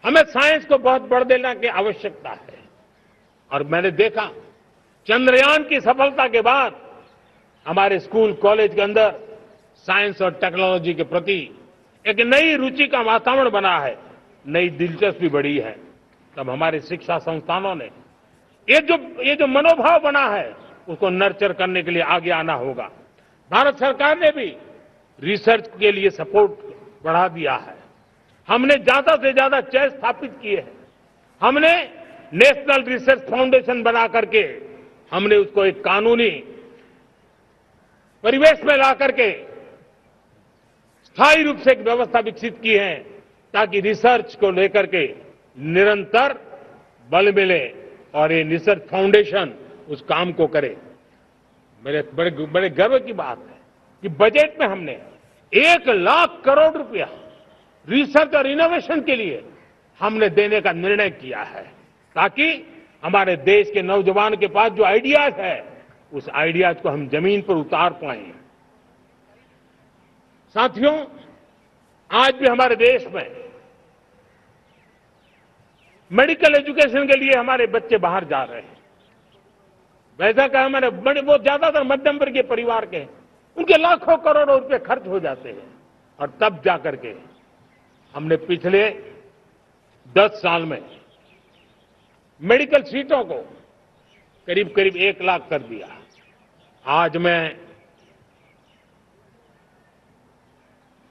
हमें साइंस को बहुत बढ़ देने की आवश्यकता है। और मैंने देखा चंद्रयान की सफलता के बाद हमारे स्कूल कॉलेज के अंदर साइंस और टेक्नोलॉजी के प्रति एक नई रुचि का वातावरण बना है, नई दिलचस्पी बढ़ी है। तब हमारे शिक्षा संस्थानों ने ये जो मनोभाव बना है उसको नर्चर करने के लिए आगे आना होगा। भारत सरकार ने भी रिसर्च के लिए सपोर्ट बढ़ा दिया है। हमने ज्यादा से ज्यादा चेस स्थापित किए हैं। हमने नेशनल रिसर्च फाउंडेशन बना करके हमने उसको एक कानूनी परिवेश में ला करके स्थायी रूप से एक व्यवस्था विकसित की है ताकि रिसर्च को लेकर के निरंतर बल मिले और ये रिसर्च फाउंडेशन उस काम को करे। मेरे बड़े गर्व की बात है कि बजट में हमने 1,00,000 करोड़ रुपया रिसर्च और इनोवेशन के लिए हमने देने का निर्णय किया है ताकि हमारे देश के नौजवान के पास जो आइडियाज है उस आइडियाज को हम जमीन पर उतार पाएं। साथियों, आज भी हमारे देश में मेडिकल एजुकेशन के लिए हमारे बच्चे बाहर जा रहे हैं। वैसा कहा मैंने, वो ज्यादातर मध्यम वर्गीय परिवार के हैं, उनके लाखों करोड़ों रुपए खर्च हो जाते हैं। और तब जाकर के हमने पिछले 10 साल में मेडिकल सीटों को करीब करीब 1,00,000 कर दिया। आज मैं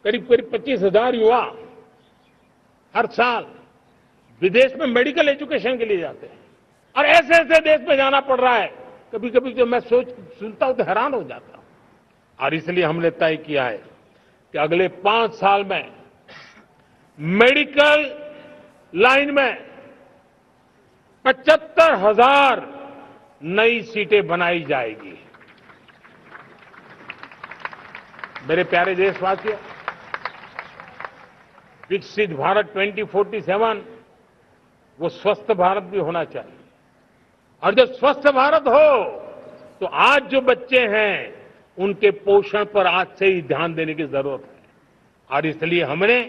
करीब करीब 25,000 युवा हर साल विदेश में मेडिकल एजुकेशन के लिए जाते हैं। और ऐसे ऐसे देश में जाना पड़ रहा है, कभी कभी जो मैं सुनता हूं तो हैरान हो जाता हूं। और इसलिए हमने तय किया है कि अगले 5 साल में मेडिकल लाइन में 75,000 नई सीटें बनाई जाएगी। मेरे प्यारे देशवासियों, विकसित भारत 2047 वो स्वस्थ भारत भी होना चाहिए। और जब स्वस्थ भारत हो तो आज जो बच्चे हैं उनके पोषण पर आज से ही ध्यान देने की जरूरत है। और इसलिए हमने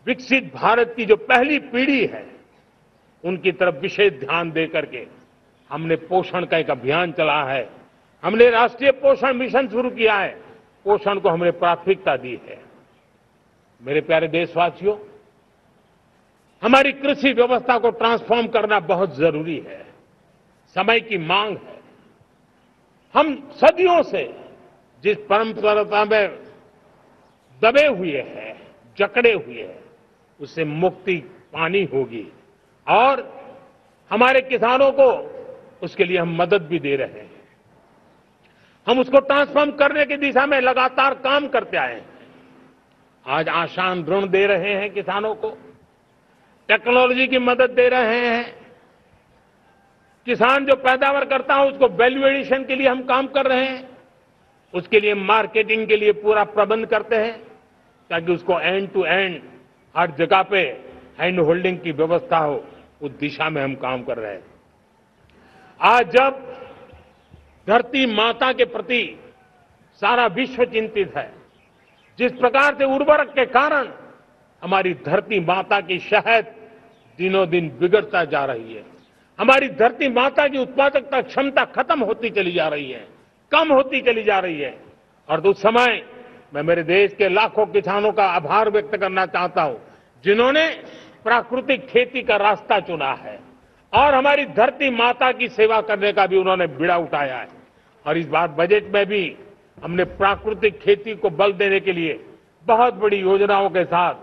विकसित भारत की जो पहली पीढ़ी है उनकी तरफ विशेष ध्यान देकर के हमने पोषण का एक अभियान चला है। हमने राष्ट्रीय पोषण मिशन शुरू किया है। पोषण को हमने प्राथमिकता दी है। मेरे प्यारे देशवासियों, हमारी कृषि व्यवस्था को ट्रांसफॉर्म करना बहुत जरूरी है, समय की मांग है। हम सदियों से जिस परंपरा में दबे हुए हैं, जकड़े हुए हैं, उससे मुक्ति पानी होगी। और हमारे किसानों को उसके लिए हम मदद भी दे रहे हैं। हम उसको ट्रांसफॉर्म करने की दिशा में लगातार काम करते आए हैं। आज आसान ऋण दे रहे हैं किसानों को, टेक्नोलॉजी की मदद दे रहे हैं। किसान जो पैदावार करता है उसको वैल्यू एडिशन के लिए हम काम कर रहे हैं। उसके लिए मार्केटिंग के लिए पूरा प्रबंध करते हैं ताकि उसको एंड टू एंड हर जगह पे हैंड होल्डिंग की व्यवस्था हो। उस दिशा में हम काम कर रहे हैं। आज जब धरती माता के प्रति सारा विश्व चिंतित है, जिस प्रकार से उर्वरक के कारण हमारी धरती माता की शहद दिनों दिन बिगड़ता जा रही है, हमारी धरती माता की उत्पादकता क्षमता खत्म होती चली जा रही है, कम होती चली जा रही है। और उस समय मैं मेरे देश के लाखों किसानों का आभार व्यक्त करना चाहता हूं जिन्होंने प्राकृतिक खेती का रास्ता चुना है और हमारी धरती माता की सेवा करने का भी उन्होंने बीड़ा उठाया है। और इस बार बजट में भी हमने प्राकृतिक खेती को बल देने के लिए बहुत बड़ी योजनाओं के साथ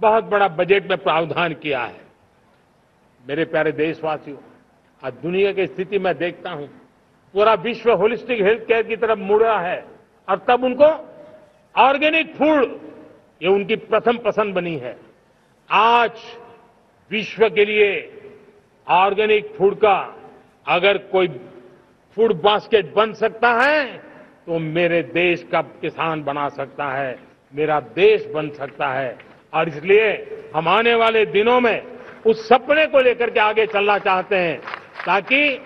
बहुत बड़ा बजट में प्रावधान किया है। मेरे प्यारे देशवासियों, आज दुनिया की स्थिति में देखता हूं, पूरा विश्व होलिस्टिक हेल्थ केयर की तरफ मुड़ रहा है और तब उनको ऑर्गेनिक फूड ये उनकी प्रथम पसंद बनी है। आज विश्व के लिए ऑर्गेनिक फूड का अगर कोई फूड बास्केट बन सकता है तो मेरे देश का किसान बना सकता है, मेरा देश बन सकता है। और इसलिए हम आने वाले दिनों में उस सपने को लेकर के आगे चलना चाहते हैं ताकि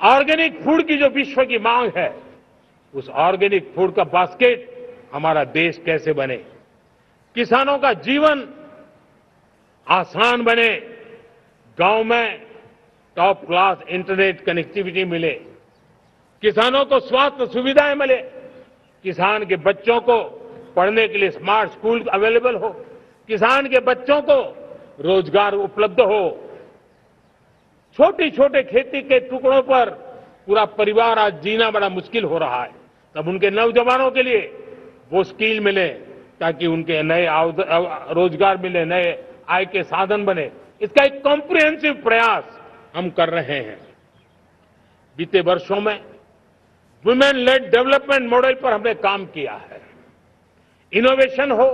ऑर्गेनिक फूड की जो विश्व की मांग है, उस ऑर्गेनिक फूड का बास्केट हमारा देश कैसे बने, किसानों का जीवन आसान बने, गांव में टॉप क्लास इंटरनेट कनेक्टिविटी मिले, किसानों को स्वास्थ्य सुविधाएं मिले, किसान के बच्चों को पढ़ने के लिए स्मार्ट स्कूल अवेलेबल हो, किसान के बच्चों को रोजगार उपलब्ध हो। छोटी छोटे खेती के टुकड़ों पर पूरा परिवार आज जीना बड़ा मुश्किल हो रहा है, तब उनके नौजवानों के लिए वो स्किल मिले ताकि उनके नए रोजगार मिले, नए आय के साधन बने। इसका एक कॉम्प्रिहेंसिव प्रयास हम कर रहे हैं। बीते वर्षों में वुमेन लेड डेवलपमेंट मॉडल पर हमने काम किया है। इनोवेशन हो,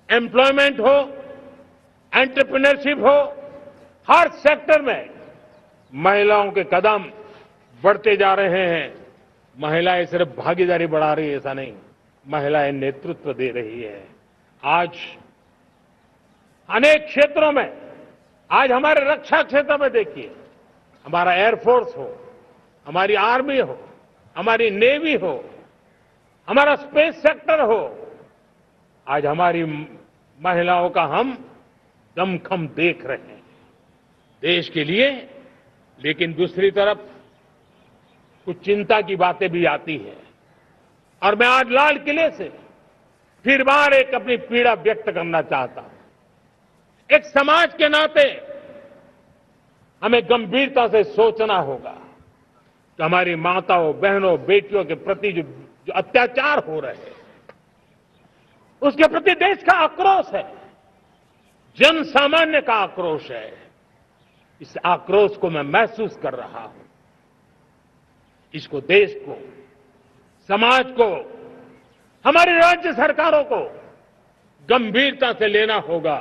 एम्प्लॉयमेंट हो, एंटरप्रेन्योरशिप हो, हर सेक्टर में महिलाओं के कदम बढ़ते जा रहे हैं। महिलाएं सिर्फ भागीदारी बढ़ा रही है ऐसा नहीं, महिलाएं नेतृत्व दे रही है। आज अनेक क्षेत्रों में, आज हमारे रक्षा क्षेत्र में देखिए, हमारा एयरफोर्स हो, हमारी आर्मी हो, हमारी नेवी हो, हमारा स्पेस सेक्टर हो, आज हमारी महिलाओं का हम दमखम देख रहे हैं देश के लिए। लेकिन दूसरी तरफ कुछ चिंता की बातें भी आती हैं और मैं आज लाल किले से फिर बार एक अपनी पीड़ा व्यक्त करना चाहता हूं। एक समाज के नाते हमें गंभीरता से सोचना होगा कि हमारी माताओं, बहनों, बेटियों के प्रति जो अत्याचार हो रहे हैं, उसके प्रति देश का आक्रोश है, जन सामान्य का आक्रोश है। इस आक्रोश को मैं महसूस कर रहा हूं। इसको देश को, समाज को, हमारी राज्य सरकारों को गंभीरता से लेना होगा।